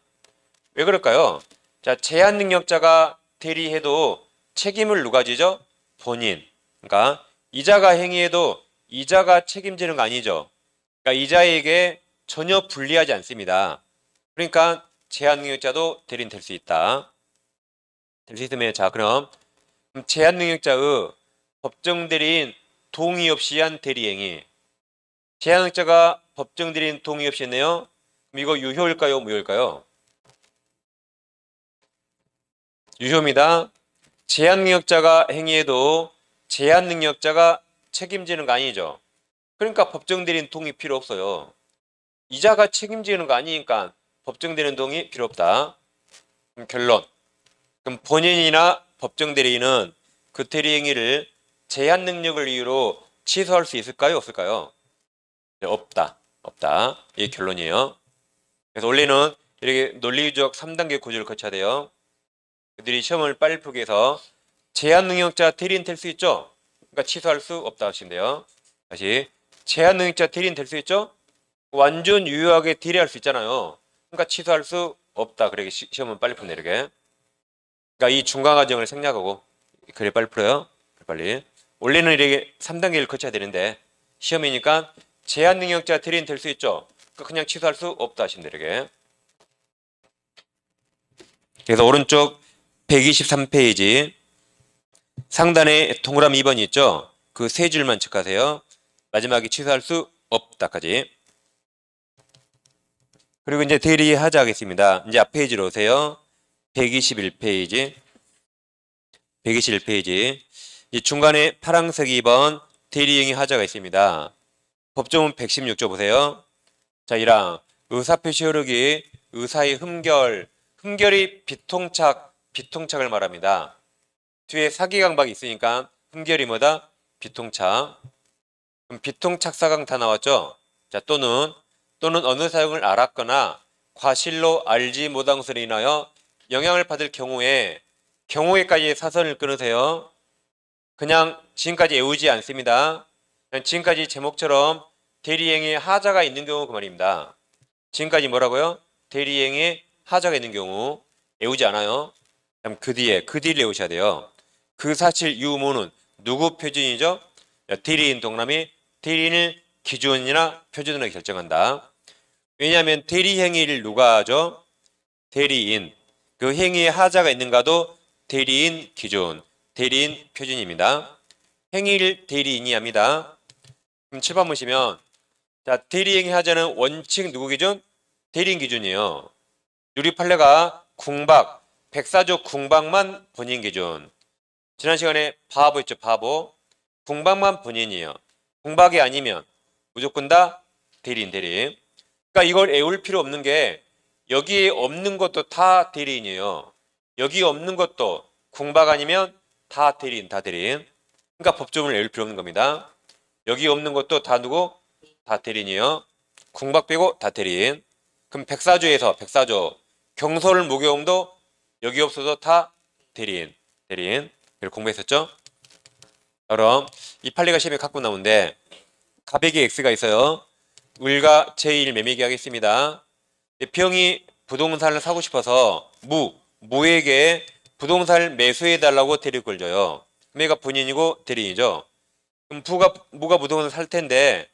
왜 그럴까요? 자, 제한 능력자가 대리해도 책임을 누가 지죠? 본인. 그러니까 이자가 행위해도 이자가 책임지는 거 아니죠. 그러니까 이자에게 전혀 불리하지 않습니다. 그러니까 제한 능력자도 대리인 될 수 있다. 될 수 있으면 자 그럼 제한 능력자의 법정 대리인 동의 없이 한 대리행위. 제한 능력자가 법정 대리인 동의 없이 했네요. 그럼 이거 유효일까요? 무효일까요? 유효입니다. 제한 능력자가 행위해도 제한 능력자가 책임지는 거 아니죠. 그러니까 법정 대리인 동의 필요 없어요. 이자가 책임지는 거 아니니까 법정 대리인 동의 필요 없다. 그럼 결론. 그럼 본인이나 법정 대리인은 그 대리 행위를 제한 능력을 이유로 취소할 수 있을까요? 없을까요? 네, 없다. 이게 결론이에요. 그래서 원래는 이렇게 논리적 3단계 구조를 거쳐야 돼요. 그들이 시험을 빨리 풀기 위해서 제한 능력자 대리인 될 수 있죠? 그러니까 취소할 수 없다 하시면 돼요. 다시 제한 능력자 대리인 될 수 있죠? 완전 유효하게 대리할 수 있잖아요. 그러니까 취소할 수 없다. 그러게 시험은 빨리 푸네 이렇게. 그러니까 이 중간 과정을 생략하고 그래 빨리 풀어요. 빨리. 원래는 이렇게 3단계를 거쳐야 되는데 시험이니까 제한 능력자 대리인 될 수 있죠. 그냥 취소할 수 없다 하시면 되게. 그래서 오른쪽 123페이지 상단에 동그라미 2번이 있죠. 그 세 줄만 체크하세요. 마지막에 취소할 수 없다까지. 그리고 이제 대리 하자 하겠습니다. 이제 앞 페이지로 오세요. 121페이지. 121페이지. 이 중간에 파란색 2번 대리행위 하자가 있습니다. 법조문 116조 보세요. 자, 1항 의사표시 흐르기, 의사의 흠결이 비통착을 말합니다. 뒤에 사기강박이 있으니까 흠결이 뭐다? 비통착. 그럼 비통착사강 다 나왔죠? 자, 또는 어느 사용을 알았거나 과실로 알지 못한 것으로 인하여 영향을 받을 경우에까지 사선을 끊으세요. 그냥 지금까지 외우지 않습니다. 그냥 지금까지 제목처럼 대리행위에 하자가 있는 경우 그 말입니다. 지금까지 뭐라고요? 대리행위에 하자가 있는 경우 외우지 않아요. 그럼 그 뒤를 외우셔야 돼요. 그 사실 유무는 누구 표준이죠? 대리인 동남이 대리인을 기준이나 표준으로 결정한다. 왜냐하면 대리 행위를 누가 하죠? 대리인. 그 행위에 하자가 있는가도 대리인 기준, 대리인 표준입니다. 행위를 대리인이 합니다. 그럼 7번 보시면 자, 대리행위 하자는 원칙 누구 기준? 대리인 기준이에요. 누리 판례가 궁박, 백사조 궁박만 본인 기준. 지난 시간에 바보 있죠, 바보. 궁박만 본인이에요. 궁박이 아니면 무조건 다 대리인. 그러니까 이걸 외울 필요 없는 게 여기에 없는 것도 다 대리인이에요. 여기 없는 것도 궁박 아니면 다 대리인. 그러니까 법조문을 외울 필요 없는 겁니다. 여기 없는 것도 다 누구? 다 대리인이에요. 궁박 빼고 다 대리인. 그럼 백사조 경솔 모교음도 여기 없어도 다 대리인. 이걸 공부했었죠? 그럼 이 판례가 시험에 갖고 나오는데 가백이 X가 있어요. 을과 제1 매매기 하겠습니다. 병이 부동산을 사고 싶어서 무에게 부동산을 매수해달라고 대리를 걸줘요. 매가 본인이고 대리인이죠. 그럼 무가 부동산을 살 텐데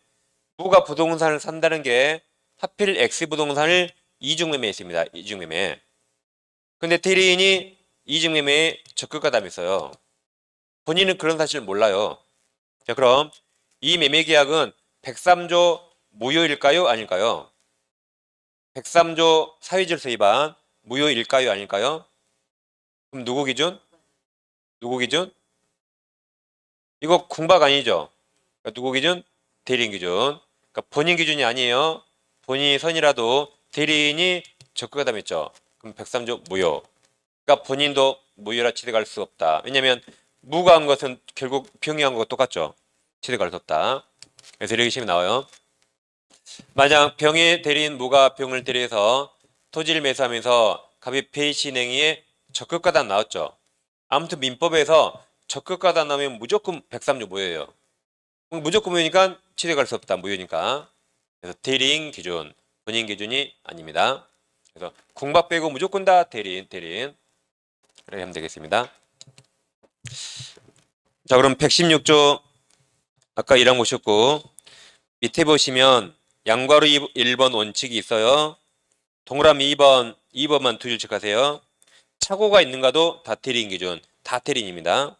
무가 부동산을 산다는 게 하필 X 부동산을 이중매매했습니다. 이중매매. 근데 대리인이 이중매매에 적극가담이 있어요. 본인은 그런 사실을 몰라요. 자, 그럼 이 매매계약은 103조 무효일까요? 아닐까요? 103조 사회질서 위반 무효일까요? 아닐까요? 그럼 누구 기준? 이거 궁박 아니죠? 그러니까 누구 기준? 대리인 기준. 그러니까 본인 기준이 아니에요. 본인이 선이라도 대리인이 적극가담했죠. 그럼 103조 무효. 그러니까 본인도 무효라 취득할 수 없다. 왜냐면 무가 한 것은 결국 병이 한 것과 똑같죠. 취득할 수 없다. 그래서 이렇게 시험이 나와요. 만약 병의 대리인 무가 병을 대리해서 토지를 매수하면서 갑이 배신행위에 적극가담 나왔죠. 아무튼 민법에서 적극가담 나오면 무조건 103조 무효예요. 무조건 무효니까 취득할 수 없다. 무효니까. 그래서 대리인 기준, 본인 기준이 아닙니다. 그래서 궁박 빼고 무조건 다 대리인. 그렇게 하면 되겠습니다. 자, 그럼 116조 아까 1항 보셨고 밑에 보시면 양괄호 1번 원칙이 있어요. 동그라미 2번만 두 줄 체크하세요. 착오가 있는가도 다 대리인 기준, 다 대리인입니다.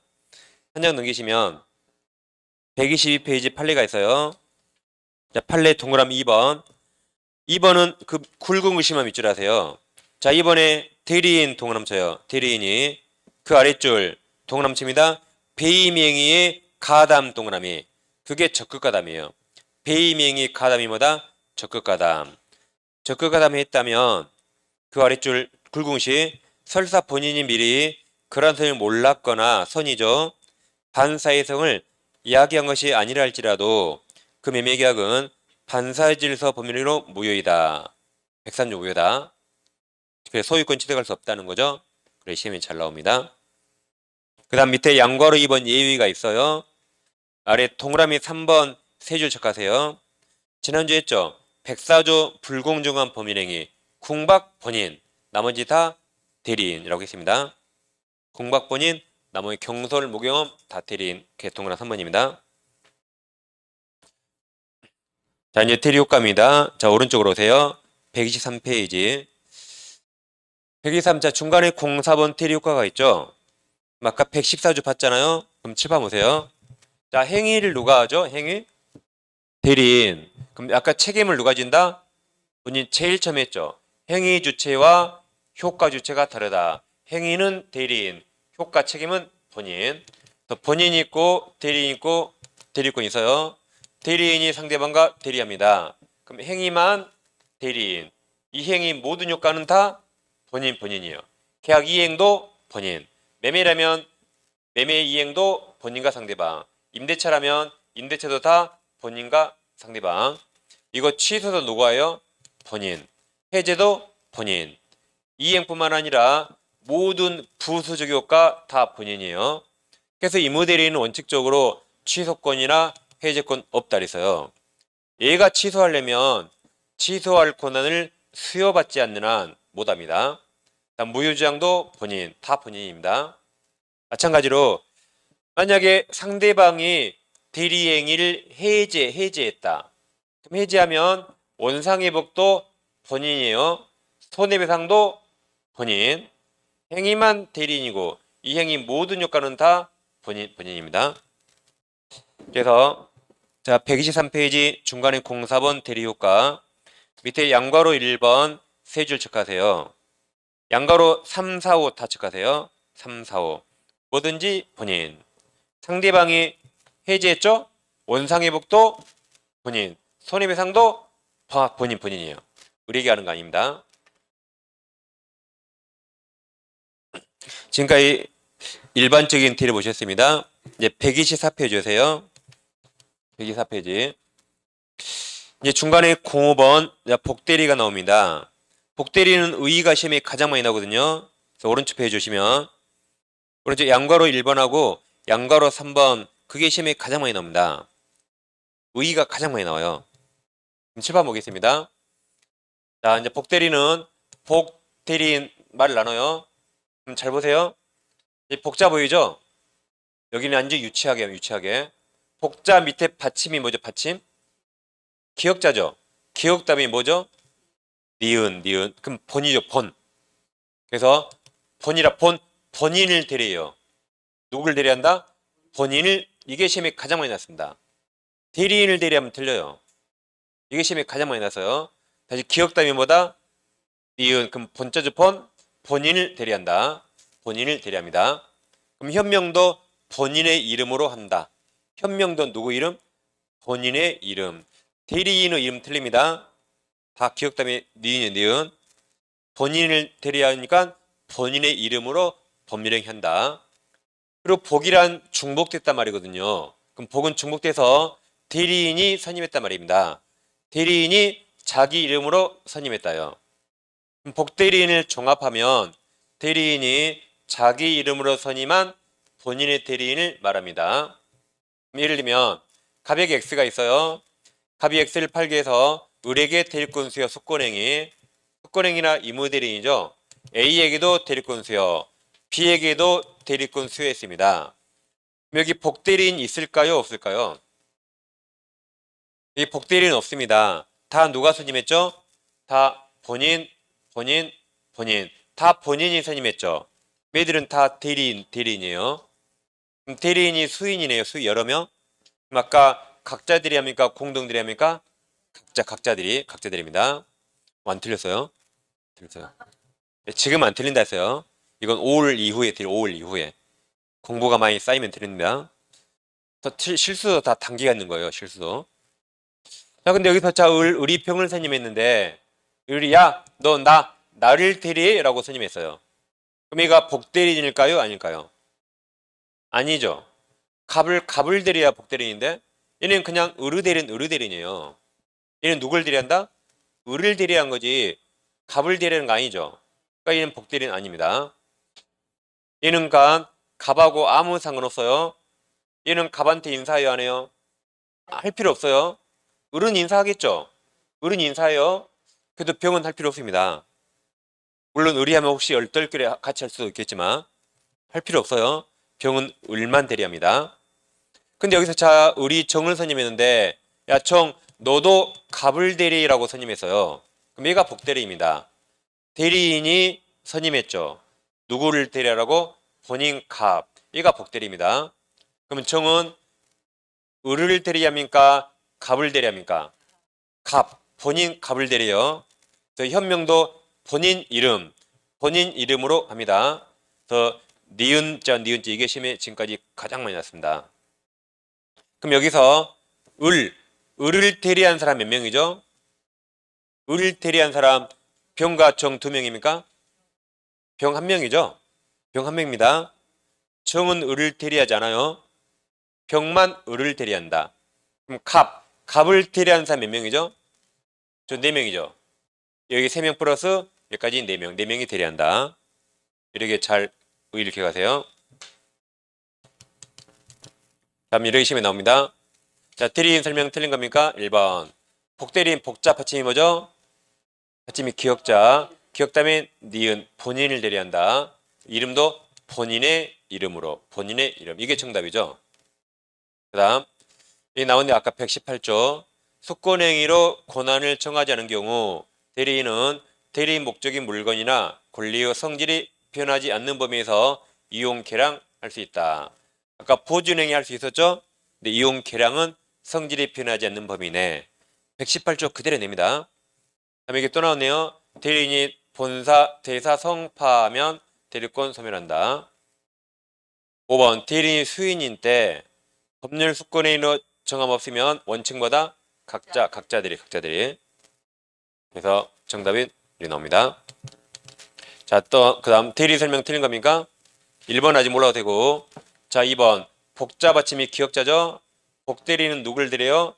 한 장 넘기시면 122페이지 판례가 있어요. 자, 판례 동그라미 2번. 2번은 그 굵은 글씨만 밑줄 하세요. 자, 이번에 대리인 동그라미 쳐요. 대리인이 그 아랫줄 동그라미 칩니다. 배임행위의 가담 동그라미. 그게 적극가담이에요. 배임행위 가담이 뭐다? 적극가담. 적극가담이 했다면 그 아랫줄 굵은 글씨 설사 본인이 미리 그런 선을 몰랐거나 선이죠. 반사의 성을 이야기한 것이 아니라 할지라도 그 매매계약은 반사의 질서 법률로 무효이다. 103조 무효다. 그래서 소유권 취득할 수 없다는 거죠. 그래 시험이 잘 나옵니다. 그 다음 밑에 양괄호 2번 예의가 있어요. 아래 동그라미 3번 세 줄 체크하세요. 지난주에 했죠. 104조 불공정한 법률행위 궁박 본인 나머지 다 대리인이라고 했습니다. 궁박 본인 나머지 경솔 모경험 다 대리인 동그라미 3번입니다. 자, 이제 대리 효과입니다. 자, 오른쪽으로 오세요. 123페이지. 123자 중간에 04번 대리 효과가 있죠. 아까 114조 봤잖아요. 그럼 7번 보세요. 자, 행위를 누가 하죠? 행위? 대리인. 그럼 아까 책임을 누가 진다? 본인 제일 처음에 했죠. 행위 주체와 효과 주체가 다르다. 행위는 대리인, 효과 책임은 본인. 본인이 있고 대리인 있고 대리권 있어요. 대리인이 상대방과 대리합니다. 그럼 행위만 대리인. 이 행위 모든 효과는 다 본인이에요. 계약 이행도 본인. 매매라면 매매 이행도 본인과 상대방. 임대차라면 임대차도 다 본인과 상대방. 이거 취소도 누구예요? 본인. 해제도 본인. 이행뿐만 아니라 모든 부수적 효과 다 본인이에요. 그래서 임무대리인은 원칙적으로 취소권이나 해제권 없다 그랬어요. 얘가 취소하려면 취소할 권한을 수여받지 않는 한 못합니다. 무효주장도 본인, 다 본인입니다. 마찬가지로 만약에 상대방이 대리행위를 해제했다. 그럼 해제하면 원상회복도 본인이에요. 손해배상도 본인. 행위만 대리인이고 이 행위 모든 효과는 다 본인입니다. 그래서 자 123페이지 중간에 04번 대리효과 밑에 양괄호 1번 세 줄 체크하세요. 양괄호 3, 4, 5 다 체크하세요. 3, 4, 5 뭐든지 본인. 상대방이 해지했죠? 원상회복도 본인. 손해배상도 본인이에요. 우리 얘기하는 거 아닙니다. 지금까지 일반적인 테리 보셨습니다. 이제 124페이지 주세요. 124페이지. 이제 중간에 05번 복대리가 나옵니다. 복대리는 의의가 시험에 가장 많이 나오거든요. 그래서 오른쪽 페이지 주시면 오른쪽 양괄호 1번하고 양괄호 3번 그게 시험에 가장 많이 나옵니다. 의의가 가장 많이 나와요. 그럼 칠판 보겠습니다. 자, 이제 복대리는 복대리인 말을 나눠요. 그럼 잘 보세요. 이 복자 보이죠? 여기는 완전 유치하게. 복자 밑에 받침이 뭐죠? 받침? 기역자죠. 기역답이 뭐죠? 니은. 그럼 본이죠, 본. 그래서 본인을 대리해요. 누구를 대리한다? 본인을, 이게 시험에 가장 많이 났습니다. 대리인을 대리하면 틀려요. 이게 시험에 가장 많이 나서요. 다시 기억담이 뭐다? 니은. 그럼 본자죠, 본인을 대리한다. 본인을 대리합니다. 그럼 현명도 본인의 이름으로 한다. 현명도 누구 이름? 본인의 이름. 대리인의 이름 틀립니다. 다 기억담이 니은. 본인을 대리하니까 본인의 이름으로 법률행위한다. 그리고 복이란 중복됐단 말이거든요. 그럼 복은 중복돼서 대리인이 선임했단 말입니다. 대리인이 자기 이름으로 선임했다요. 그럼 복대리인을 종합하면 대리인이 자기 이름으로 선임한 본인의 대리인을 말합니다. 예를 들면 갑에게 X가 있어요. 갑이 X를 팔기 위해서 을에게 대리권 수여 속권행위나 의무대리인이죠. A에게도 대리권 수여, B에게도 대리권 수여했습니다. 여기 복대리인 있을까요? 없을까요? 이 복대리인 없습니다. 다 누가 선임했죠? 다 본인. 다 본인이 선임했죠. 얘들은 다 대리인이에요. 그럼 대리인이 수인이네요. 여러 명. 그럼 아까 각자들이 합니까? 공동들이 합니까? 각자들입니다. 안 틀렸어요? 틀렸어요. 지금 안 틀린다 했어요. 이건 5월 이후에 5월 이후에. 공부가 많이 쌓이면 틀립니다. 실수도 다 단계가 있는 거예요. 실수도. 자, 근데 여기서 자, 의리평을 선임했는데 을이 야, 너 나를 대리해 라고 선임했어요. 그럼 얘가 복대리인일까요? 아닐까요? 아니죠. 갑을 대리해야 복대리인인데 얘는 그냥 의르대리인이에요. 얘는 누굴 대리한다? 을을 대리한 거지 갑을 대리하는 거 아니죠. 그러니까 얘는 복대리인 아닙니다. 얘는 갑하고 아무 상관없어요. 얘는 갑한테 인사해야 하네요. 할 필요 없어요. 을은 인사하겠죠. 을은 인사해요. 그래도 병은 할 필요 없습니다. 물론 의리하면 혹시 얼떨결에 같이 할 수도 있겠지만 할 필요 없어요. 병은 을만 대리합니다. 근데 여기서 자 을이 정을 선임했는데 야 정 너도 갑을 대리라고 선임했어요. 그럼 얘가 복대리입니다. 대리인이 선임했죠. 누구를 대리하라고? 본인 얘가 복대리입니다. 그러면 정은 을을 대리합니까? 갑을 대리합니까? 갑, 본인 갑을 대리해요. 그래서 현명도 본인 이름으로 합니다. 그래서 니은자 이게 시험에 지금까지 가장 많이 났습니다. 그럼 여기서 을을 대리한 사람 몇 명이죠? 을을 대리한 사람 병과 정 2명입니까? 병 1명이죠? 병 1명입니다. 정은 을을 대리하지 않아요. 병만 을을 대리한다. 그럼 갑을 대리한 사람 몇 명이죠? 저 4명이죠. 여기 3명 플러스 여기까지 4명. 4명이 대리한다. 이렇게 잘 의일케 가세요. 다음 이렇게 시험에 나옵니다. 자, 대리인 설명 틀린 겁니까? 1번. 복대리인 복자 받침이 뭐죠? 받침이 기역자. 기역자면 니은 본인을 대리한다. 이름도 본인의 이름으로. 본인의 이름. 이게 정답이죠. 그 다음 이 나온 데 아까 118조. 속권행위로 권한을 정하지 않은 경우 대리인은 대리인 목적인 물건이나 권리의 성질이 표현하지 않는 범위에서 이용 개량할 수 있다. 아까 보존행위 할 수 있었죠? 근데 이용 개량은 성질이 표현하지 않는 범위네. 118조 그대로 냅니다. 다음에 이게 또 나왔네요. 대리인이 본사, 대사 성파하면 대리권 소멸한다. 5번 대리인이 수인인 때 법률 속권행위로 정함 없으면 원칙마다 각자들이. 그래서 정답이 이렇게 나옵니다. 자, 또 그 다음 대리 설명 틀린 겁니까? 1번 아직 몰라도 되고. 자, 2번 복자 받침이 기역자죠? 복대리는 누굴 대리해요?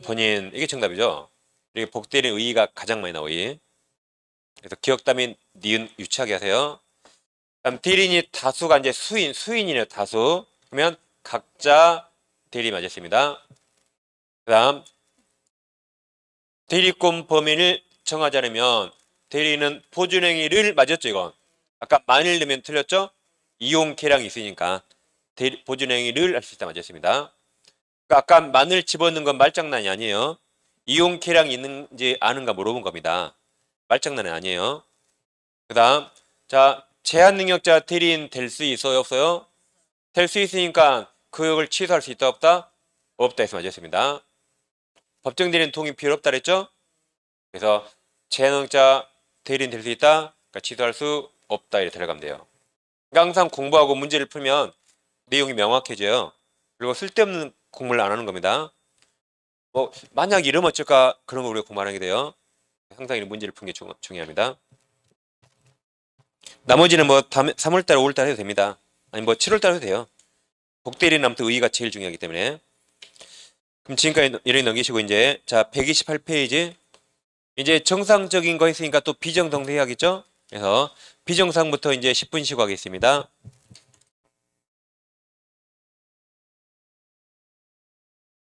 본인. 이게 정답이죠. 이게 복대리 의의가 가장 많이 나오이. 그래서 기역담인 니은 유치하게 하세요. 다음 대리인이 다수가 이제 수인이네요. 다수. 그러면 각자 대리 맞았습니다. 그 다음 대리권 범위를 정하지 않으면 대리인은 보존행위를 맞았죠. 이건 아까 만일 넣으면 틀렸죠. 이용 계량이 있으니까 보존행위를 할 수 있다 맞았습니다. 그러니까 아까 만을 집어넣는 건 말장난이 아니에요. 이용 계량이 있는지 아는가 물어본 겁니다. 말장난이 아니에요. 그 다음 자 제한 능력자 대리인 될 수 있어요 없어요? 될 수 있으니까 그 역을 취소할 수 있다 없다? 없다 해서 맞았습니다. 법정 대리인 동의 필요 없다 그랬죠? 그래서 제한 능력자 대리인 될 수 있다? 그러니까 취소할 수 없다 이렇게 들어가면 돼요. 그러니까 항상 공부하고 문제를 풀면 내용이 명확해져요. 그리고 쓸데없는 공부를 안 하는 겁니다. 뭐 만약 이러면 어쩔까 그런 거 우리가 공부 안 하게 돼요. 항상 이런 문제를 푸는 게 중요합니다. 나머지는 뭐 3월달, 5월달 해도 됩니다. 아니 뭐 7월달 해도 돼요. 복대리는 아무튼 의의가 제일 중요하기 때문에. 그럼 지금까지 이렇게 넘기시고 이제 자 128페이지 이제 정상적인 거 했으니까 또 비정상도 해야겠죠? 그래서 비정상부터 이제 10분 쉬고 하겠습니다.